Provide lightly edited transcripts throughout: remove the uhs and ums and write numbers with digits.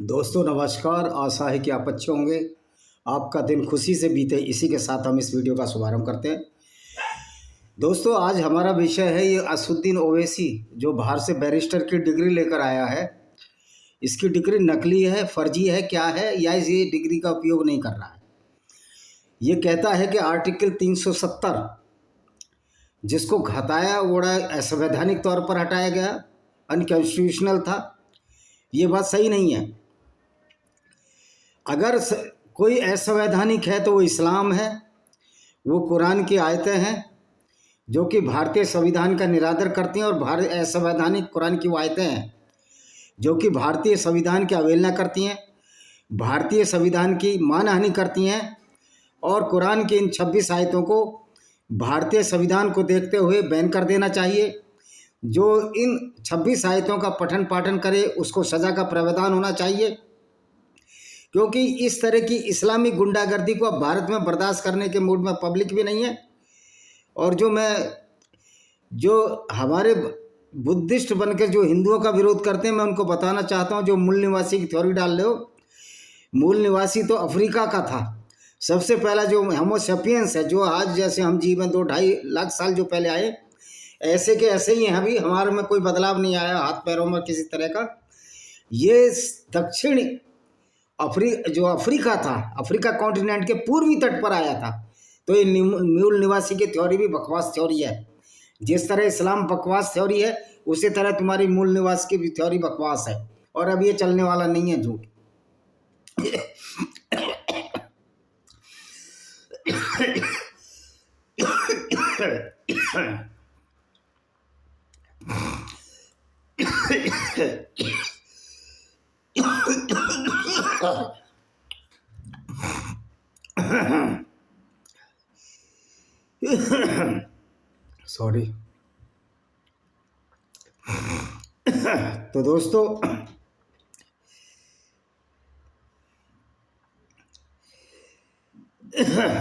दोस्तों नमस्कार। आशा है कि आप अच्छे होंगे, आपका दिन खुशी से बीते। इसी के साथ हम इस वीडियो का शुभारंभ करते हैं। दोस्तों आज हमारा विषय है ये असदुद्दीन ओवैसी, जो बाहर से बैरिस्टर की डिग्री लेकर आया है। इसकी डिग्री नकली है, फर्जी है, क्या है, या ये डिग्री का उपयोग नहीं कर रहा है। ये कहता है कि आर्टिकल 370 जिसको घटाया ओढ़ा असंवैधानिक तौर पर हटाया गया, अनकॉन्स्टिट्यूशनल था। ये बात सही नहीं है। अगर कोई असंवैधानिक है तो वो इस्लाम है, वो कुरान की आयतें हैं जो कि भारतीय संविधान का निरादर करती हैं, और असंवैधानिक कुरान की वो आयतें हैं जो कि भारतीय संविधान की अवहेलना करती हैं, भारतीय संविधान की मानहानि करती हैं। और कुरान की इन 26 आयतों को भारतीय संविधान को देखते हुए बैन कर देना चाहिए। जो इन 26 आयतों का पठन पाठन करे उसको सज़ा का प्रावधान होना चाहिए, क्योंकि इस तरह की इस्लामी गुंडागर्दी को अब भारत में बर्दाश्त करने के मूड में पब्लिक भी नहीं है। और जो हमारे बुद्धिस्ट बनकर जो हिंदुओं का विरोध करते हैं, मैं उनको बताना चाहता हूँ, जो मूल निवासी की थ्योरी डाल रहे हो। मूल निवासी तो अफ्रीका का था। सबसे पहला जो होमोसेपियंस है, जो आज जैसे हम जीवन 2-2.5 लाख साल जो पहले आए, ऐसे के ऐसे ही हैं अभी। हमारे में कोई बदलाव नहीं आया हाथ पैरों में किसी तरह का। ये दक्षिण जो अफ्रीका था, अफ्रीका कॉन्टिनेंट के पूर्वी तट पर आया था। तो ये मूल निवासी की थ्योरी भी बकवास थ्योरी है। जिस तरह इस्लाम बकवास थ्योरी है, उसी तरह तुम्हारी मूल निवासी की भी थ्योरी बकवास है। और अब ये चलने वाला नहीं है झूठ। सॉरी। तो दोस्तों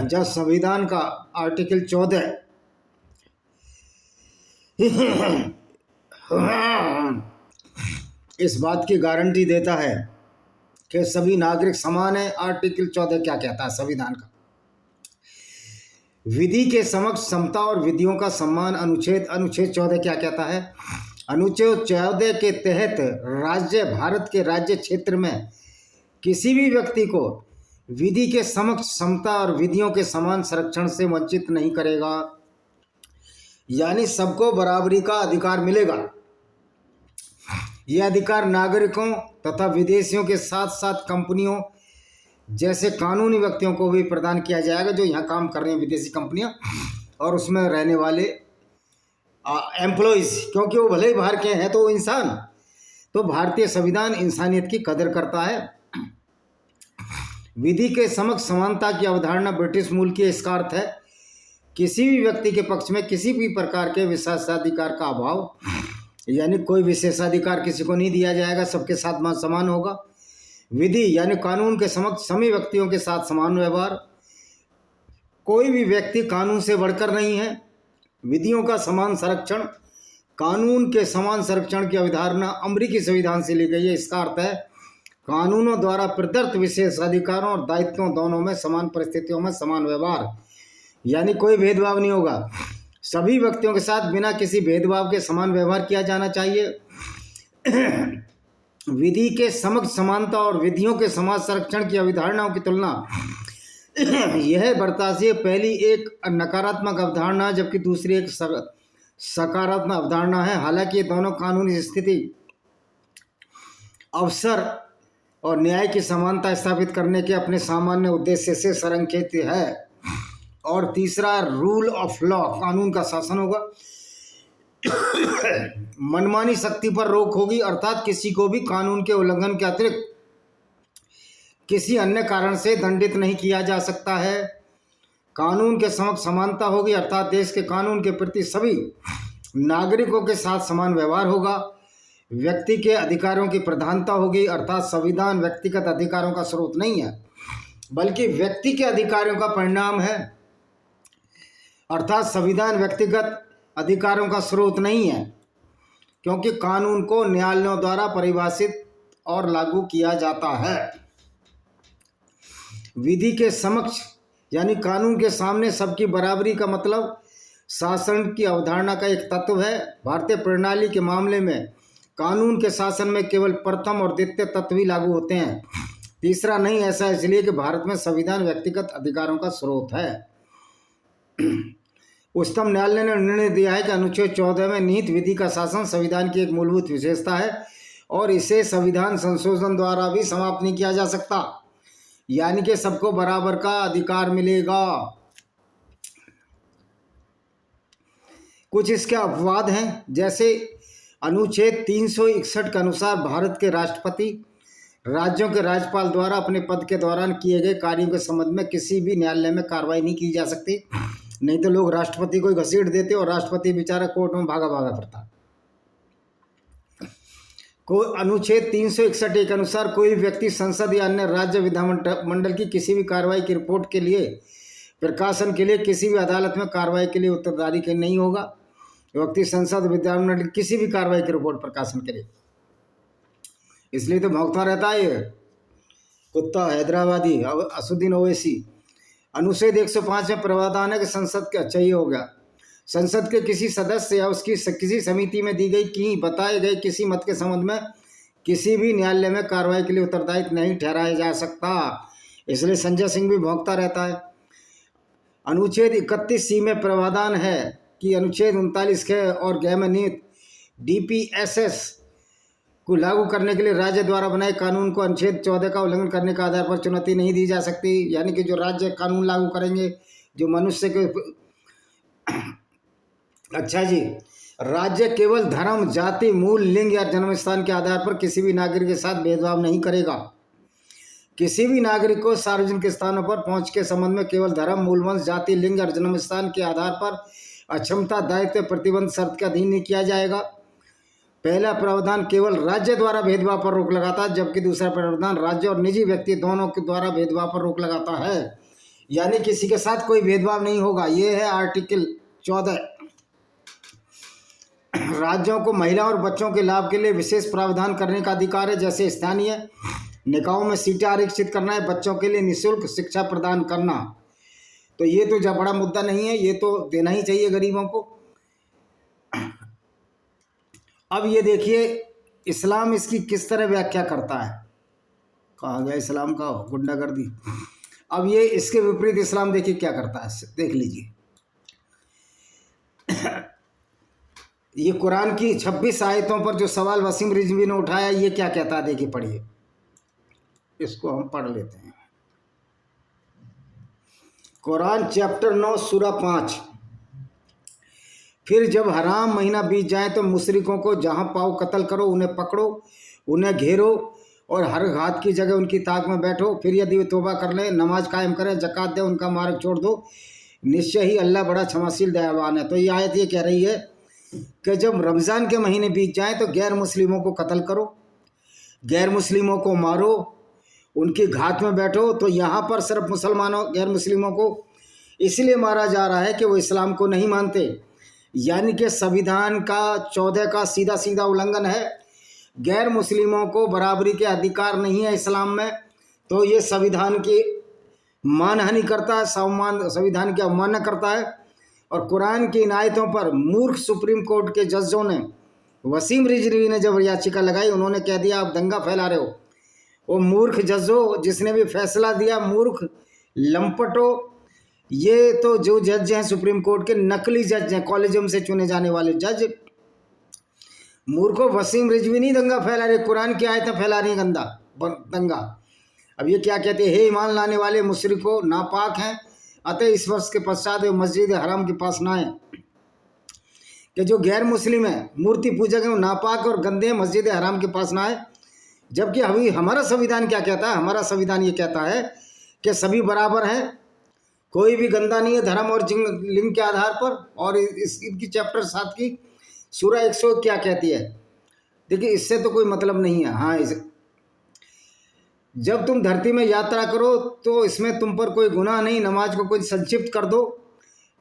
जब संविधान का आर्टिकल 14 इस बात की गारंटी देता है कि सभी नागरिक समान है। आर्टिकल 14 क्या कहता है संविधान का? विधि के समक्ष समता और विधियों का सम्मान। अनुच्छेद 14 क्या कहता है? अनुच्छेद 14 के तहत भारत के राज्य क्षेत्र में किसी भी व्यक्ति को विधि के समक्ष समता और विधियों के समान संरक्षण से वंचित नहीं करेगा। यानी सबको बराबरी का अधिकार मिलेगा। यह अधिकार नागरिकों तथा विदेशियों के साथ साथ कंपनियों जैसे कानूनी व्यक्तियों को भी प्रदान किया जाएगा, जो यहाँ काम कर रही हैं विदेशी कंपनियाँ, और उसमें रहने वाले एम्प्लॉइज, क्योंकि वो भले ही बाहर के हैं तो वो इंसान। तो भारतीय संविधान इंसानियत की कदर करता है। विधि के समक्ष समानता की अवधारणा ब्रिटिश मूल की। इसका अर्थ है किसी भी व्यक्ति के पक्ष में किसी भी प्रकार के विशेषाधिकार का अभाव, यानी कोई विशेषाधिकार किसी को नहीं दिया जाएगा, सबके साथ समान होगा। विधि यानी कानून के समक्ष सभी व्यक्तियों के साथ समान व्यवहार। कोई भी व्यक्ति कानून से बढ़कर नहीं है। विधियों का समान संरक्षण। कानून के समान संरक्षण की अवधारणा अमेरिकी संविधान से ली गई है। इसका अर्थ है कानूनों द्वारा प्रदत्त विशेष अधिकारों और दायित्वों दोनों में समान परिस्थितियों में समान व्यवहार, यानी कोई भेदभाव नहीं होगा। सभी व्यक्तियों के साथ बिना किसी भेदभाव के समान व्यवहार किया जाना चाहिए। विधि के समक्ष समानता और विधियों के समान संरक्षण की अवधारणाओं की तुलना यह बर्तासी पहली एक नकारात्मक अवधारणा है, जबकि दूसरी एक सकारात्मक अवधारणा है। हालांकि ये दोनों कानूनी स्थिति, अवसर और न्याय की समानता स्थापित करने के अपने सामान्य उद्देश्य से संरेखित है। और तीसरा रूल ऑफ लॉ, कानून का शासन होगा। मनमानी शक्ति पर रोक होगी, अर्थात किसी को भी कानून के उल्लंघन के अतिरिक्त किसी अन्य कारण से दंडित नहीं किया जा सकता है। कानून के समक्ष समानता होगी, अर्थात देश के कानून के प्रति सभी नागरिकों के साथ समान व्यवहार होगा। व्यक्ति के अधिकारों की प्रधानता होगी, अर्थात संविधान व्यक्तिगत अधिकारों का स्रोत नहीं है बल्कि व्यक्ति के अधिकारों का परिणाम है। अर्थात संविधान व्यक्तिगत अधिकारों का स्रोत नहीं है, क्योंकि कानून को न्यायालयों द्वारा परिभाषित और लागू किया जाता है। विधि के समक्ष यानी कानून के सामने सबकी बराबरी का मतलब शासन की अवधारणा का एक तत्व है। भारतीय प्रणाली के मामले में कानून के शासन में केवल प्रथम और द्वितीय तत्व ही लागू होते हैं, तीसरा नहीं। ऐसा इसलिए कि भारत में संविधान व्यक्तिगत अधिकारों का स्रोत है। उच्चतम न्यायालय ने निर्णय दिया है कि अनुच्छेद 14 में निहित विधि का शासन संविधान की एक मूलभूत विशेषता है और इसे संविधान संशोधन द्वारा भी समाप्त नहीं किया जा सकता, यानी कि सबको बराबर का अधिकार मिलेगा। कुछ इसके अपवाद हैं, जैसे अनुच्छेद 361 के अनुसार भारत के राष्ट्रपति राज्यों के राज्यपाल द्वारा अपने पद के दौरान किए गए कार्यों के संबंध में किसी भी न्यायालय में कार्रवाई नहीं की जा सकती, नहीं तो लोग राष्ट्रपति को घसीट देते और राष्ट्रपति बेचारा कोर्ट में भागा भागा फिरता। अनुच्छेद 361 के अनुसार कोई व्यक्ति संसद या अन्य राज्य विधानमंडल की किसी भी कार्रवाई की रिपोर्ट के लिए प्रकाशन के लिए किसी भी अदालत में कार्रवाई के लिए उत्तरदायी के नहीं होगा। व्यक्ति संसद विधानमंडल किसी भी कार्रवाई की रिपोर्ट प्रकाशन के लिए, इसलिए तो भौंकता रहता है ये कुत्ता हैदराबादी असुद्दीन ओवैसी। अनुच्छेद 105 में प्रावधान है कि संसद के अच्छा ही हो गया, संसद के किसी सदस्य या उसकी किसी समिति में दी गई कि बताए गए किसी मत के संबंध में किसी भी न्यायालय में कार्रवाई के लिए उत्तरदायी नहीं ठहराया जा सकता, इसलिए संजय सिंह भी भौंकता रहता है। अनुच्छेद 31C में प्रावधान है कि अनुच्छेद 39 के और गैमनीत DPSS को लागू करने के लिए राज्य द्वारा बनाए कानून को अनुच्छेद 14 का उल्लंघन करने का आधार पर चुनौती नहीं दी जा सकती, यानी कि जो राज्य कानून लागू करेंगे जो मनुष्य के अच्छा जी, राज्य केवल धर्म, जाति, मूल, लिंग या जन्म स्थान के आधार पर किसी भी नागरिक के साथ भेदभाव नहीं करेगा। किसी भी नागरिक को सार्वजनिक स्थानों पर पहुंच के संबंध में केवल धर्म, मूल वंश, जाति, लिंग और जन्म स्थान के आधार पर अक्षमता, दायित्व, प्रतिबंध, शर्त का अधीन नहीं किया जाएगा। पहला प्रावधान केवल राज्य द्वारा भेदभाव पर रोक लगाता है, जबकि दूसरा प्रावधान राज्य और निजी व्यक्ति दोनों के द्वारा भेदभाव पर रोक लगाता है, यानी किसी के साथ कोई भेदभाव नहीं होगा। ये है आर्टिकल 14। राज्यों को महिला और बच्चों के लाभ के लिए विशेष प्रावधान करने का अधिकार है, जैसे स्थानीय निकायों में सीटें आरक्षित करना है, बच्चों के लिए निःशुल्क शिक्षा प्रदान करना। तो ये तो जब बड़ा मुद्दा नहीं है, ये तो देना ही चाहिए गरीबों को। अब ये देखिए इस्लाम इसकी किस तरह व्याख्या करता है। कहा गया इस्लाम का गुंडागर्दी। अब ये इसके विपरीत इस्लाम देखिए क्या करता है, देख लीजिए। ये कुरान की 26 आयतों पर जो सवाल वसीम रिजवी ने उठाया, ये क्या कहता है देखिए, पढ़िए, इसको हम पढ़ लेते हैं। कुरान चैप्टर 9 सूरा 5। फिर जब हराम महीना बीत जाए तो मुशरिकों को जहाँ पाओ कत्ल करो, उन्हें पकड़ो, उन्हें घेरो और हर घात की जगह उनकी ताक में बैठो। फिर यदि वे तौबा कर लें, नमाज कायम करें, ज़कात दें, उनका मार्ग छोड़ दो, निश्चय ही अल्लाह बड़ा क्षमाशील दयावान है। तो ये आयत ये कह रही है कि जब रमज़ान के महीने बीत जाएँ तो गैर मुस्लिमों को कत्ल करो, गैर मुस्लिमों को मारो, उनकी घात में बैठो। तो यहाँ पर सिर्फ मुसलमानों, गैर मुस्लिमों को इसलिए मारा जा रहा है कि वो इस्लाम को नहीं मानते, यानी कि संविधान का 14 का सीधा सीधा उल्लंघन है। गैर मुस्लिमों को बराबरी के अधिकार नहीं है इस्लाम में, तो ये संविधान की मानहानि करता है, संविधान की अवमानना करता है। और कुरान की इन आयतों पर मूर्ख सुप्रीम कोर्ट के जजों ने, वसीम रिजवी ने जब याचिका लगाई, उन्होंने कह दिया आप दंगा फैला रहे हो। वो मूर्ख जजों जिसने भी फैसला दिया, मूर्ख लंपटो, ये तो जो जज हैं सुप्रीम कोर्ट के नकली जज हैं, कॉलेजियम से चुने जाने वाले जज। मूर्खों, वसीम रिजवी नहीं दंगा फैला रहे, कुरान की आयतें फैला रही दंगा। अब ये क्या कहते हैं, हे ईमान लाने वाले मुशरिकों, नापाक हैं, अतः इस वर्ष के पश्चात वे मस्जिद हराम के पास ना आए। कि जो गैर मुस्लिम है, मूर्ति पूजक हैं, वो नापाक और गंदे हैं, मस्जिद हराम के पास ना आए। जबकि अभी हमारा संविधान क्या कहता है, हमारा संविधान ये कहता है कि सभी बराबर हैं, कोई भी गंदा नहीं है धर्म और लिंग के आधार पर। और इनकी चैप्टर 7 की सूरा 100 क्या कहती है, देखिए, इससे तो कोई मतलब नहीं है। हाँ, जब तुम धरती में यात्रा करो तो इसमें तुम पर कोई गुनाह नहीं, नमाज को कोई संक्षिप्त कर दो।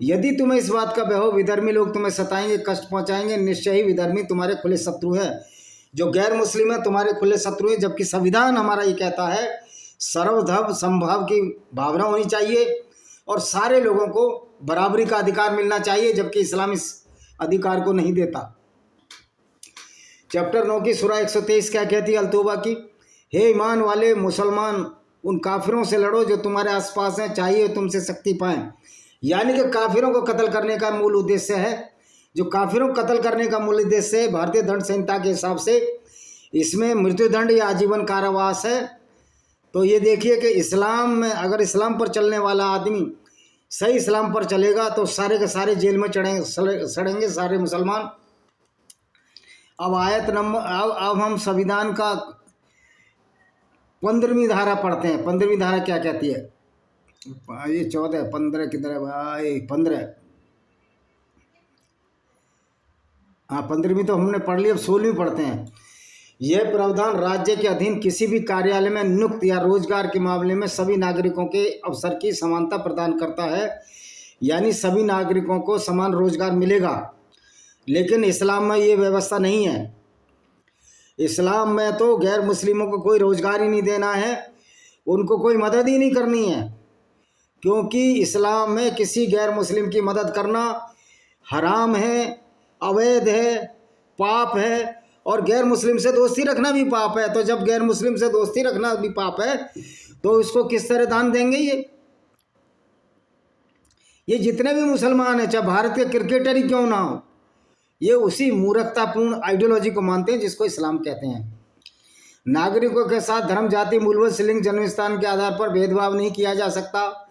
यदि तुम्हें इस बात का भय हो विधर्मी लोग तुम्हें सताएंगे, कष्ट पहुंचाएंगे, निश्चय ही विधर्मी तुम्हारे खुले शत्रु है। जो गैर मुस्लिम है तुम्हारे खुले शत्रु हैं, जबकि संविधान हमारा ये कहता है सर्वधर्म समभाव की भावना होनी चाहिए और सारे लोगों को बराबरी का अधिकार मिलना चाहिए, जबकि इस्लाम इस अधिकार को नहीं देता। चैप्टर 9 की सूरा 123 क्या कहती है अल तौबा की? हे ईमान वाले मुसलमान, उन काफिरों से लड़ो जो तुम्हारे आसपास हैं, चाहिए तुमसे शक्ति पाएं। यानी कि काफिरों को कत्ल करने का मूल उद्देश्य है, जो काफिरों को कत्ल करने का मूल उद्देश्य है भारतीय दंड संहिता के हिसाब से इसमें मृत्युदंड या आजीवन कारावास है। तो ये देखिए कि इस्लाम में अगर इस्लाम पर चलने वाला आदमी सही इस्लाम पर चलेगा तो सारे के सारे जेल में सड़ेंगे सारे मुसलमान। अब आयत नंबर अब हम संविधान का 15वीं धारा पढ़ते हैं। 15वीं धारा क्या कहती है? ये 14 15 किधर है भाई? 15 हाँ 15वीं तो हमने पढ़ ली, अब 16वीं पढ़ते हैं। यह प्रावधान राज्य के अधीन किसी भी कार्यालय में नियुक्त या रोजगार के मामले में सभी नागरिकों के अवसर की समानता प्रदान करता है, यानी सभी नागरिकों को समान रोजगार मिलेगा। लेकिन इस्लाम में ये व्यवस्था नहीं है। इस्लाम में तो गैर मुस्लिमों को कोई रोजगार ही नहीं देना है, उनको कोई मदद ही नहीं करनी है, क्योंकि इस्लाम में किसी गैर मुस्लिम की मदद करना हराम है, अवैध है, पाप है, और गैर मुस्लिम से दोस्ती रखना भी पाप है। तो जब गैर मुस्लिम से दोस्ती रखना भी पाप है तो इसको किस तरह दान देंगे? ये जितने भी मुसलमान हैं, चाहे भारत के क्रिकेटर ही क्यों ना हो, ये उसी मूर्खतापूर्ण आइडियोलॉजी को मानते हैं जिसको इस्लाम कहते हैं। नागरिकों के साथ धर्म, जाति, मूलभूत लिंग, जन्मस्थान के आधार पर भेदभाव नहीं किया जा सकता,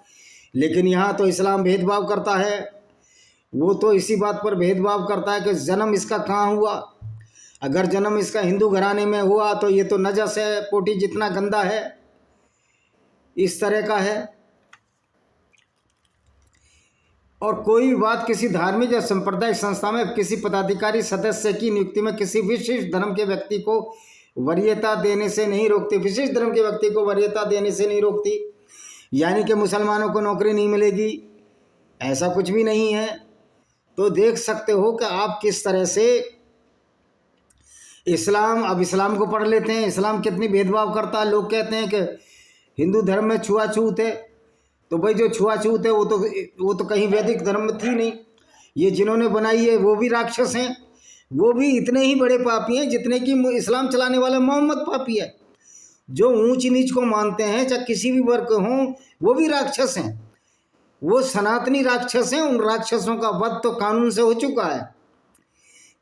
लेकिन यहाँ तो इस्लाम भेदभाव करता है। वो तो इसी बात पर भेदभाव करता है कि जन्म इसका कहाँ हुआ। अगर जन्म इसका हिंदू घराने में हुआ तो ये तो नजस है, पोटी जितना गंदा है, इस तरह का है। और कोई भी बात किसी धार्मिक या सांप्रदायिक संस्था में किसी पदाधिकारी सदस्य की नियुक्ति में किसी विशिष्ट धर्म के व्यक्ति को वरीयता देने से नहीं रोकती। विशिष्ट धर्म के व्यक्ति को वरीयता देने से नहीं रोकती, यानी कि मुसलमानों को नौकरी नहीं मिलेगी, ऐसा कुछ भी नहीं है। तो देख सकते हो कि आप किस तरह से इस्लाम, अब इस्लाम को पढ़ लेते हैं, इस्लाम कितनी भेदभाव करता है। लोग कहते हैं कि हिंदू धर्म में छुआछूत है, तो भाई जो छुआछूत है वो तो कहीं वैदिक धर्म में थी नहीं। ये जिन्होंने बनाई है वो भी राक्षस हैं, वो भी इतने ही बड़े पापी हैं जितने कि इस्लाम चलाने वाला मोहम्मद पापी है। जो ऊंच नीच को मानते हैं, चाहे किसी भी वर्ग हों, वो भी राक्षस हैं, वो सनातनी राक्षस हैं। उन राक्षसों का वध तो कानून से हो चुका है,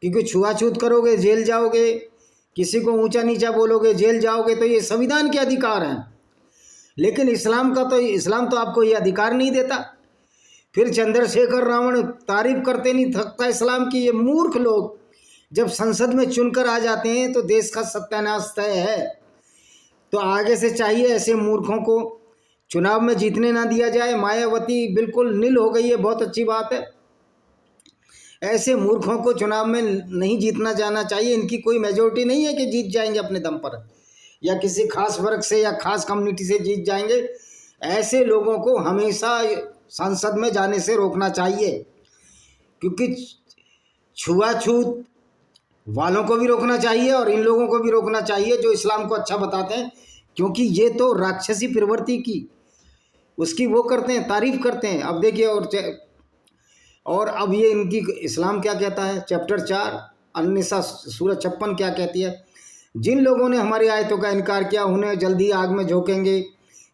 क्योंकि छुआछूत करोगे जेल जाओगे, किसी को ऊंचा नीचा बोलोगे जेल जाओगे, तो ये संविधान के अधिकार हैं। लेकिन इस्लाम तो आपको ये अधिकार नहीं देता। फिर चंद्रशेखर रावण तारीफ करते नहीं थकता इस्लाम की। ये मूर्ख लोग जब संसद में चुनकर आ जाते हैं तो देश का सत्यानाश तय है। तो आगे से चाहिए ऐसे मूर्खों को चुनाव में जीतने ना दिया जाए। मायावती बिल्कुल नील हो गई है, बहुत अच्छी बात है। ऐसे मूर्खों को चुनाव में नहीं जीतना जाना चाहिए। इनकी कोई मेजोरिटी नहीं है कि जीत जाएंगे अपने दम पर, या किसी खास वर्ग से या खास कम्युनिटी से जीत जाएंगे। ऐसे लोगों को हमेशा संसद में जाने से रोकना चाहिए, क्योंकि छुआछूत वालों को भी रोकना चाहिए और इन लोगों को भी रोकना चाहिए जो इस्लाम को अच्छा बताते हैं, क्योंकि ये तो राक्षसी प्रवृत्ति की उसकी वो करते हैं, तारीफ करते हैं। अब देखिए और अब ये इनकी इस्लाम क्या कहता है। चैप्टर 4 अन्निसा सूरह 56 क्या कहती है? जिन लोगों ने हमारी आयतों का इनकार किया उन्हें जल्दी आग में झोंकेंगे।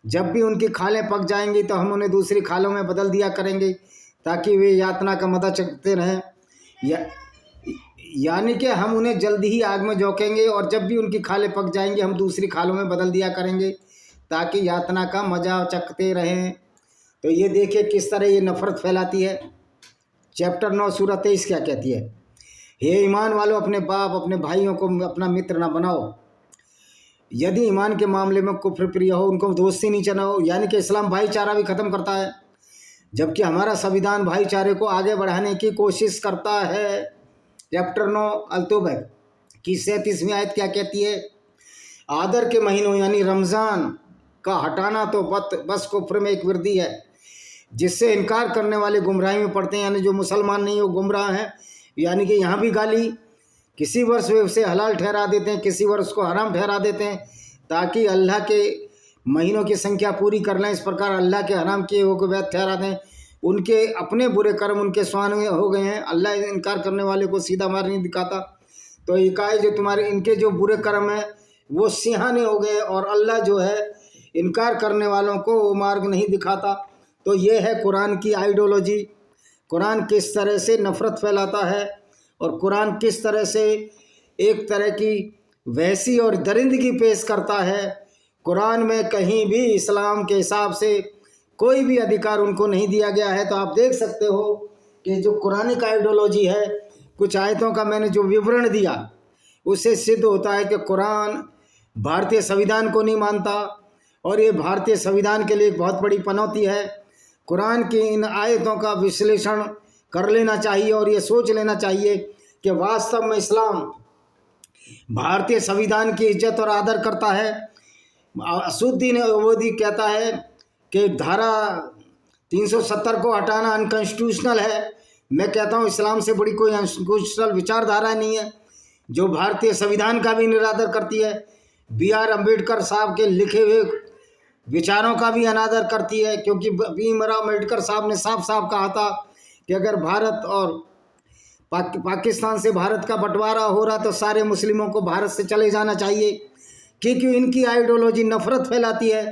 जब भी उनकी खालें पक जाएंगी तो हम उन्हें दूसरी खालों में बदल दिया करेंगे ताकि वे यातना का मजा चखते रहें। यानी कि हम उन्हें जल्दी ही आग में झोंकेंगे और जब भी उनकी खालें पक जाएंगी हम दूसरी खालों में बदल दिया करेंगे ताकि यातना का मजा चखते रहें। तो ये देखिए किस तरह ये नफरत फैलाती है। चैप्टर 9 सूरह 23 क्या कहती है? हे ईमान वालों, अपने बाप अपने भाइयों को अपना मित्र ना बनाओ। यदि ईमान के मामले में कुफ्र प्रिय हो, उनको दोस्ती नहीं चलाओ। यानी कि इस्लाम भाईचारा भी ख़त्म करता है, जबकि हमारा संविधान भाईचारे को आगे बढ़ाने की कोशिश करता है। चैप्टर 9 अल-तौबा की 37वीं आयत क्या कहती है? आदर के महीनों यानी रमज़ान का हटाना तो बस कुफ्र में एक वृद्धि है, जिससे इनकार करने वाले गुमराही में पड़ते हैं। यानी जो मुसलमान नहीं वो गुमराह हैं। यानी कि यहाँ भी गाली किसी वर्ष वे उसे हलाल ठहरा देते हैं, किसी वर्ष उसको हराम ठहरा देते हैं, ताकि अल्लाह के महीनों की संख्या पूरी कर लें। इस प्रकार अल्लाह के हराम किए हुए को वैध ठहरा दें। उनके अपने बुरे कर्म उनके स्वान हो गए हैं। अल्लाह इनकार करने वाले को सीधा मार्ग नहीं दिखाता। तो ये कहा जो तुम्हारे इनके जो बुरे कर्म हैं वो सिंहाने हो गए, और अल्लाह जो है इनकार करने वालों को वो मार्ग नहीं दिखाता। तो ये है कुरान की आइडियोलॉजी। कुरान किस तरह से नफ़रत फैलाता है, और कुरान किस तरह से एक तरह की वहशी और दरिंदगी पेश करता है। कुरान में कहीं भी इस्लाम के हिसाब से कोई भी अधिकार उनको नहीं दिया गया है। तो आप देख सकते हो कि जो कुरानिक आइडियोलॉजी है, कुछ आयतों का मैंने जो विवरण दिया उससे सिद्ध होता है कि कुरान भारतीय संविधान को नहीं मानता, और ये भारतीय संविधान के लिए एक बहुत बड़ी पनौती है। कुरान की इन आयतों का विश्लेषण कर लेना चाहिए और ये सोच लेना चाहिए कि वास्तव में इस्लाम भारतीय संविधान की इज्जत और आदर करता है। असुद्दीन ओवैसी कहता है कि धारा 370 को हटाना अनकॉन्स्टिट्यूशनल है। मैं कहता हूँ इस्लाम से बड़ी कोई अनकॉन्स्टिट्यूशनल विचारधारा नहीं है जो भारतीय संविधान का भी निरादर करती है, B.R. अम्बेडकर साहब के लिखे हुए विचारों का भी अनादर करती है। क्योंकि भीमराव अम्बेडकर साहब ने साफ साफ कहा था कि अगर भारत और पाकिस्तान से भारत का बंटवारा हो रहा तो सारे मुस्लिमों को भारत से चले जाना चाहिए, क्योंकि इनकी आइडियोलॉजी नफ़रत फैलाती है।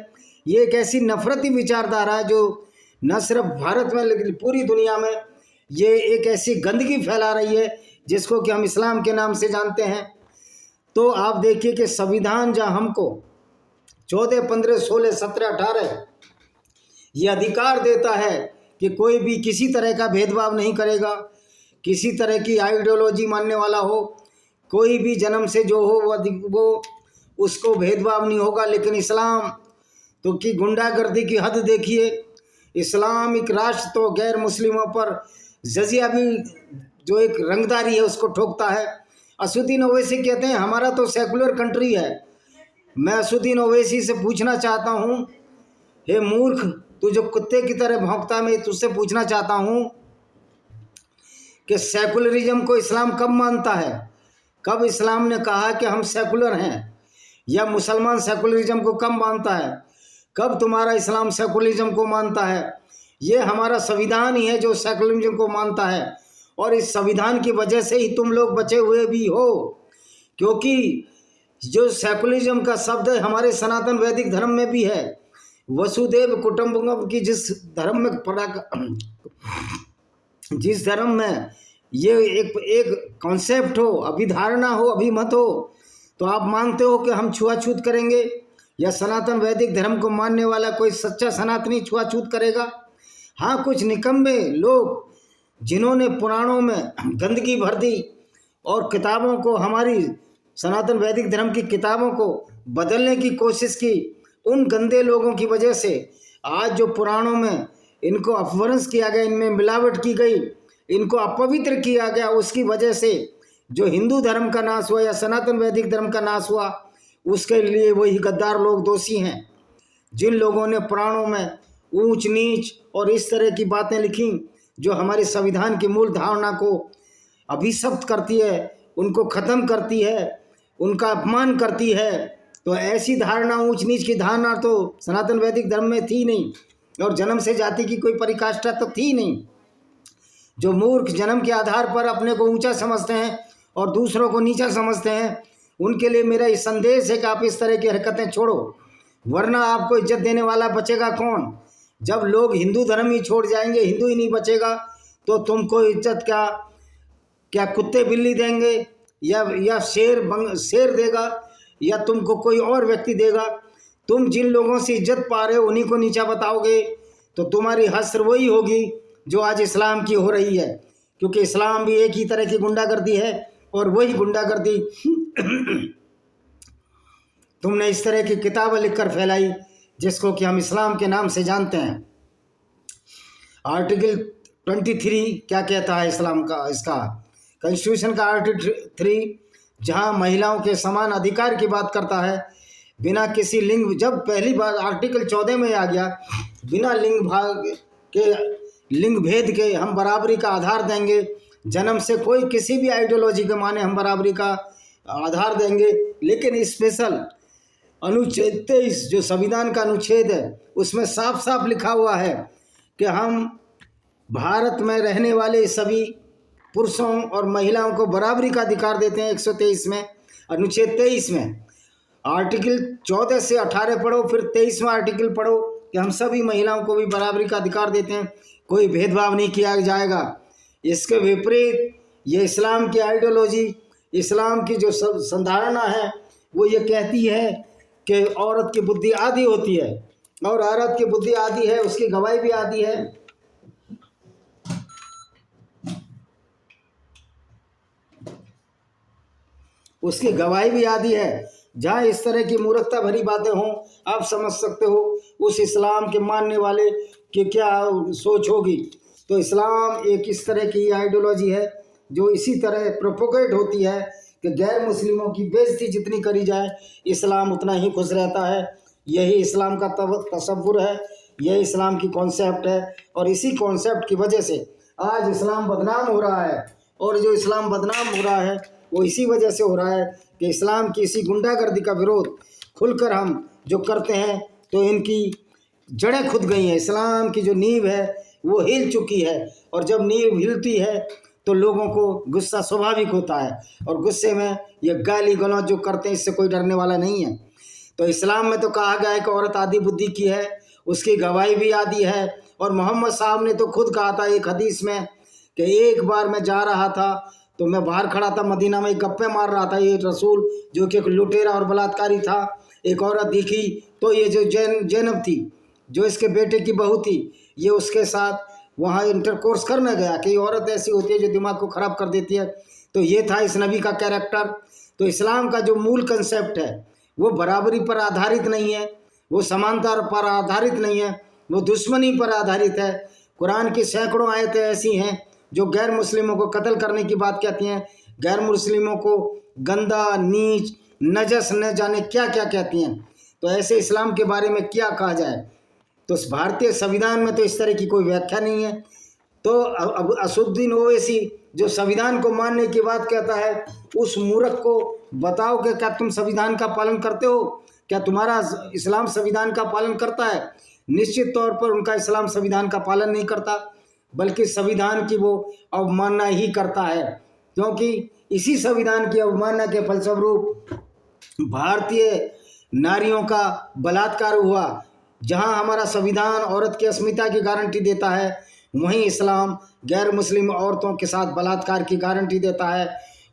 ये एक ऐसी नफ़रती विचारधारा है जो न सिर्फ भारत में लेकिन पूरी दुनिया में ये एक ऐसी गंदगी फैला रही है जिसको कि हम इस्लाम के नाम से जानते हैं। तो आप देखिए कि संविधान जहाँ हमको 14, 15, 16, 17, 18 ये अधिकार देता है कि कोई भी किसी तरह का भेदभाव नहीं करेगा, किसी तरह की आइडियोलॉजी मानने वाला हो, कोई भी जन्म से जो हो वो उसको भेदभाव नहीं होगा। लेकिन इस्लाम तो की गुंडागर्दी की हद देखिए। इस्लामिक राष्ट्र तो गैर मुस्लिमों पर जजिया भी जो एक रंगदारी है उसको ठोकता है। असुद्दीन ओवैसी कहते हैं हमारा तो सेकुलर कंट्री है। मैं असुद्दीन ओवैसी से पूछना चाहता हूँ, हे मूर्ख तू जो कुत्ते की तरह भौंकता, मैं तुझसे पूछना चाहता हूँ कि सेकुलरिज्म को इस्लाम कब मानता है? कब इस्लाम ने कहा कि हम सेकुलर हैं? या मुसलमान सेकुलरिज्म को कब मानता है? कब तुम्हारा इस्लाम सेकुलरिज्म को मानता है? ये हमारा संविधान ही है जो सेकुलरिज्म को मानता है, और इस संविधान की वजह से ही तुम लोग बचे हुए भी हो। क्योंकि जो सेकुलरिज्म का शब्द है हमारे सनातन वैदिक धर्म में भी है। वसुदेव कुटुंबकम की जिस धर्म में ये एक कॉन्सेप्ट हो, अभिधारणा हो, अभिमत हो, तो आप मानते हो कि हम छुआछूत करेंगे, या सनातन वैदिक धर्म को मानने वाला कोई सच्चा सनातनी छुआछूत करेगा? हाँ, कुछ निकम्मे लोग जिन्होंने पुराणों में गंदगी भर दी और किताबों को, हमारी सनातन वैदिक धर्म की किताबों को बदलने की कोशिश की, उन गंदे लोगों की वजह से आज जो पुराणों में इनको अपभ्रंश किया गया, इनमें मिलावट की गई, इनको अपवित्र किया गया, उसकी वजह से जो हिंदू धर्म का नाश हुआ या सनातन वैदिक धर्म का नाश हुआ, उसके लिए वही गद्दार लोग दोषी हैं। जिन लोगों ने पुराणों में ऊंच नीच और इस तरह की बातें लिखी जो हमारे संविधान की मूल धारणा को अभिशप्त करती है, उनको ख़त्म करती है, उनका अपमान करती है, तो ऐसी धारणा, ऊंच नीच की धारणा तो सनातन वैदिक धर्म में थी नहीं, और जन्म से जाति की कोई परिकाष्ठा तो थी नहीं। जो मूर्ख जन्म के आधार पर अपने को ऊंचा समझते हैं और दूसरों को नीचा समझते हैं, उनके लिए मेरा ये संदेश है कि आप इस तरह की हरकतें छोड़ो, वरना आपको इज्जत देने वाला बचेगा कौन? जब लोग हिंदू धर्म ही छोड़ जाएंगे, हिंदू ही नहीं बचेगा, तो तुमको इज्जत क्या कुत्ते बिल्ली देंगे, या शेर देगा, या तुमको कोई और व्यक्ति देगा? तुम जिन लोगों से इज्जत पा रहे हो उन्हीं को नीचा बताओगे, तो तुम्हारी हश्र वही होगी जो आज इस्लाम की हो रही है। क्योंकि इस्लाम भी एक ही तरह की गुंडागर्दी है, और वही गुंडागर्दी तुमने इस तरह की किताबें लिखकर फैलाई जिसको कि हम इस्लाम के नाम से जानते हैं। आर्टिकल 23 क्या कहता है इस्लाम का? इसका कॉन्स्टिट्यूशन का आर्टिकल 3 जहां महिलाओं के समान अधिकार की बात करता है, बिना किसी लिंग, जब पहली बार आर्टिकल 14 में आ गया, बिना लिंग भेद के हम बराबरी का आधार देंगे, जन्म से कोई किसी भी आइडियोलॉजी के माने हम बराबरी का आधार देंगे, लेकिन स्पेशल अनुच्छेद 23 जो संविधान का अनुच्छेद है उसमें साफ साफ लिखा हुआ है कि हम भारत में रहने वाले सभी पुरुषों और महिलाओं को बराबरी का अधिकार देते हैं। 123 में, अनुच्छेद 23 में आर्टिकल 14 से 18 पढ़ो, फिर 23वां आर्टिकल पढ़ो कि हम सभी महिलाओं को भी बराबरी का अधिकार देते हैं, कोई भेदभाव नहीं किया जाएगा। इसके विपरीत ये इस्लाम की आइडियोलॉजी, इस्लाम की जो संधारणा है वो ये कहती है कि औरत की बुद्धि आधी होती है, और औरत की बुद्धि आधी है उसकी गवाही भी आधी है। उसकी गवाही भी आधी है। जहाँ इस तरह की मूर्खता भरी बातें हों, आप समझ सकते हो उस इस्लाम के मानने वाले की क्या सोच होगी। तो इस्लाम एक इस तरह की आइडियोलॉजी है जो इसी तरह प्रोपोगेट होती है कि गैर मुस्लिमों की बेइज्जती जितनी करी जाए इस्लाम उतना ही खुश रहता है। यही इस्लाम का तसव्वुर है, यही इस्लाम की कॉन्सेप्ट है, और इसी कॉन्सेप्ट की वजह से आज इस्लाम बदनाम हो रहा है। और जो इस्लाम बदनाम हो रहा है वो इसी वजह से हो रहा है कि इस्लाम की इसी गुंडागर्दी का विरोध खुलकर हम जो करते हैं तो इनकी जड़ें खुद गई हैं। इस्लाम की जो नींव है वो हिल चुकी है, और जब नींव हिलती है तो लोगों को गुस्सा स्वाभाविक होता है, और गुस्से में ये गाली गलौज जो करते हैं इससे कोई डरने वाला नहीं है। तो इस्लाम में तो कहा गया है कि औरत आधी बुद्धि की है, उसकी गवाही भी आधी है। और मोहम्मद साहब ने तो खुद कहा था एक हदीस में कि एक बार मैं जा रहा था तो मैं बाहर खड़ा था मदीना में, गप्पे मार रहा था ये रसूल जो कि एक लुटेरा और बलात्कारी था। एक औरत दिखी तो ये जो जैनब थी जो इसके बेटे की बहू थी, ये उसके साथ वहाँ इंटरकोर्स करने गया कि औरत ऐसी होती है जो दिमाग को ख़राब कर देती है। तो ये था इस नबी का कैरेक्टर। तो इस्लाम का जो मूल कंसेप्ट है वो बराबरी पर आधारित नहीं है, वो समानता पर आधारित नहीं है, वो दुश्मनी पर आधारित है। कुरान की सैकड़ों आयतें ऐसी हैं जो गैर मुस्लिमों को कत्ल करने की बात कहती हैं, गैर मुस्लिमों को गंदा, नीच, नजस न जाने क्या क्या कहती हैं। तो ऐसे इस्लाम के बारे में क्या कहा जाए। तो भारतीय संविधान में तो इस तरह की कोई व्याख्या नहीं है। तो अब असुद्दीन ओवैसी जो संविधान को मानने की बात कहता है, उस मूर्ख को बताओ कि क्या तुम संविधान का पालन करते हो, क्या तुम्हारा इस्लाम संविधान का पालन करता है। निश्चित तौर पर उनका इस्लाम संविधान का पालन नहीं करता, बल्कि संविधान की वो अवमानना ही करता है, क्योंकि इसी संविधान की अवमानना के फलस्वरूप भारतीय नारियों का बलात्कार हुआ। जहां हमारा संविधान औरत की अस्मिता की गारंटी देता है, वहीं इस्लाम गैर मुस्लिम औरतों के साथ बलात्कार की गारंटी देता है,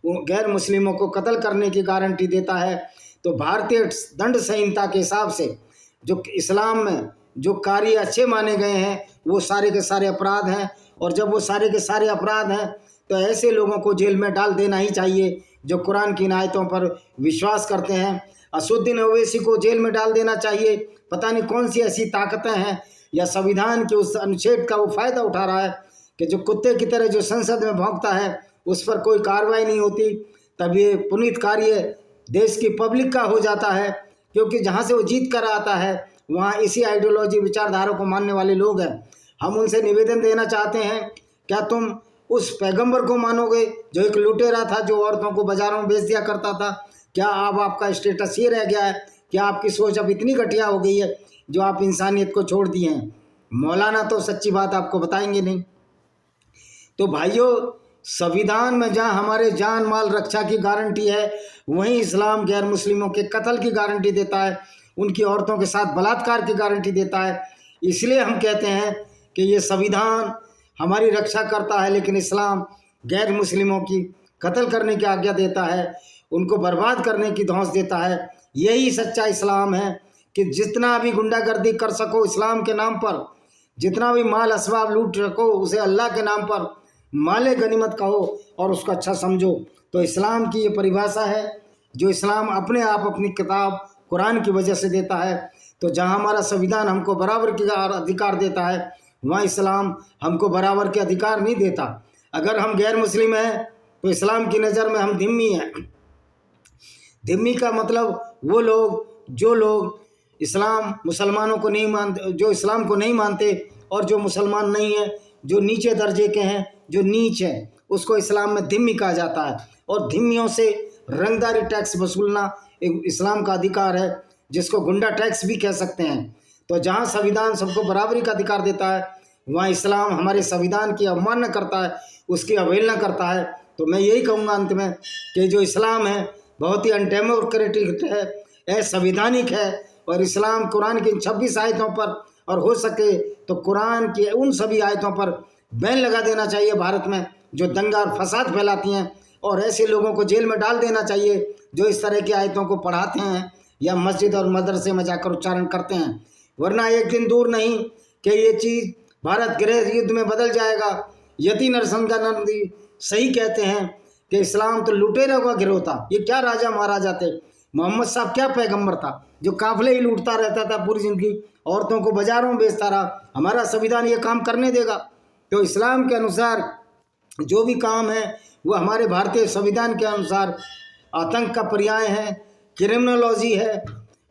गैर मुस्लिमों को कत्ल करने की गारंटी देता है। तो भारतीय दंड संहिता के हिसाब से जो इस्लाम में जो कार्य अच्छे माने गए हैं वो सारे के सारे अपराध हैं, और जब वो सारे के सारे अपराध हैं तो ऐसे लोगों को जेल में डाल देना ही चाहिए जो कुरान की आयतों पर विश्वास करते हैं। असुद्दीन ओवैसी को जेल में डाल देना चाहिए। पता नहीं कौन सी ऐसी ताकतें हैं या संविधान के उस अनुच्छेद का वो फ़ायदा उठा रहा है कि जो कुत्ते की तरह जो संसद में भौंकता है उस पर कोई कार्रवाई नहीं होती। तब ये पुनीत कार्य देश की पब्लिक का हो जाता है, क्योंकि जहाँ से वो जीत कर आता है वहाँ इसी आइडियोलॉजी विचारधारा को मानने वाले लोग हैं। हम उनसे निवेदन देना चाहते हैं, क्या तुम उस पैगंबर को मानोगे जो एक लुटेरा था, जो औरतों को बाजारों में बेच दिया करता था? क्या अब आपका स्टेटस ये रह गया है? क्या आपकी सोच अब इतनी घटिया हो गई है जो आप इंसानियत को छोड़ दिए हैं? मौलाना तो सच्ची बात आपको बताएंगे नहीं। तो भाइयों, संविधान में जहाँ हमारे जान माल रक्षा की गारंटी है, वहीं इस्लाम गैर मुस्लिमों के कत्ल की गारंटी देता है, उनकी औरतों के साथ बलात्कार की गारंटी देता है। इसलिए हम कहते हैं कि ये संविधान हमारी रक्षा करता है, लेकिन इस्लाम गैर मुस्लिमों की कत्ल करने की आज्ञा देता है, उनको बर्बाद करने की धौंस देता है। यही सच्चा इस्लाम है कि जितना भी गुंडागर्दी कर सको इस्लाम के नाम पर, जितना भी माल असबाब लूट सको उसे अल्लाह के नाम पर माले गनीमत कहो और उसको अच्छा समझो। तो इस्लाम की ये परिभाषा है जो इस्लाम अपने आप अपनी किताब कुरान की वजह से देता है। तो जहाँ हमारा संविधान हमको बराबर के अधिकार देता है, वहाँ इस्लाम हमको बराबर के अधिकार नहीं देता। अगर हम गैर मुस्लिम हैं तो इस्लाम की नज़र में हम धिम्मी हैं। धिम्मी का मतलब वो लोग जो लोग इस्लाम मुसलमानों को नहीं मानते, जो इस्लाम को नहीं मानते, और जो मुसलमान नहीं हैं, जो नीचे दर्जे के हैं, जो नीच हैं, उसको इस्लाम में धिम्मी कहा जाता है। और धिम्मियों से रंगदारी टैक्स वसूलना एक इस्लाम का अधिकार है, जिसको गुंडा टैक्स भी कह सकते हैं। तो जहाँ संविधान सबको बराबरी का अधिकार देता है, वहाँ इस्लाम हमारे संविधान की अवमानना करता है, उसकी अवहेलना करता है। तो मैं यही कहूँगा अंत में कि जो इस्लाम है बहुत ही अनडेमोक्रेटिक है, असंवैधानिक है। और इस्लाम कुरान की 26 आयतों पर, और हो सके तो कुरान की उन सभी आयतों पर बैन लगा देना चाहिए भारत में, जो दंगा और फसाद फैलाती हैं। और ऐसे लोगों को जेल में डाल देना चाहिए जो इस तरह की आयतों को पढ़ाते हैं या मस्जिद और मदरसे में जाकर उच्चारण करते हैं। वरना एक दिन दूर नहीं कि ये चीज़ भारत गृह युद्ध में बदल जाएगा। यति नरसिंहानंद सही कहते हैं कि इस्लाम तो लुटेरों का गिरोह था। ये क्या राजा महाराजा थे, मोहम्मद साहब क्या पैगंबर था जो काफिले ही लूटता रहता था पूरी जिंदगी, औरतों को बाजारों में बेचता रहा। हमारा संविधान ये काम करने देगा? तो इस्लाम के अनुसार जो भी काम है वो हमारे भारतीय संविधान के अनुसार आतंक का पर्याय है, क्रिमिनोलॉजी है,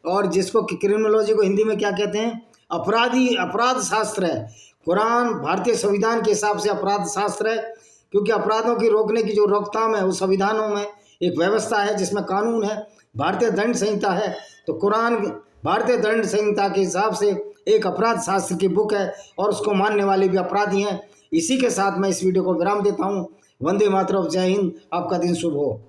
और जिसको क्रिमिनोलॉजी को हिंदी में क्या कहते हैं, अपराध शास्त्र है। कुरान भारतीय संविधान के हिसाब से अपराध शास्त्र है, क्योंकि अपराधों की रोकने की जो रोकथाम है वो संविधानों में एक व्यवस्था है जिसमें कानून है, भारतीय दंड संहिता है। तो कुरान भारतीय दंड संहिता के हिसाब से एक अपराध शास्त्र की बुक है, और उसको मानने वाले भी अपराधी हैं। इसी के साथ मैं इस वीडियो को विराम देता हूँ। वंदे मातरम, जय हिंद, आपका दिन शुभ हो।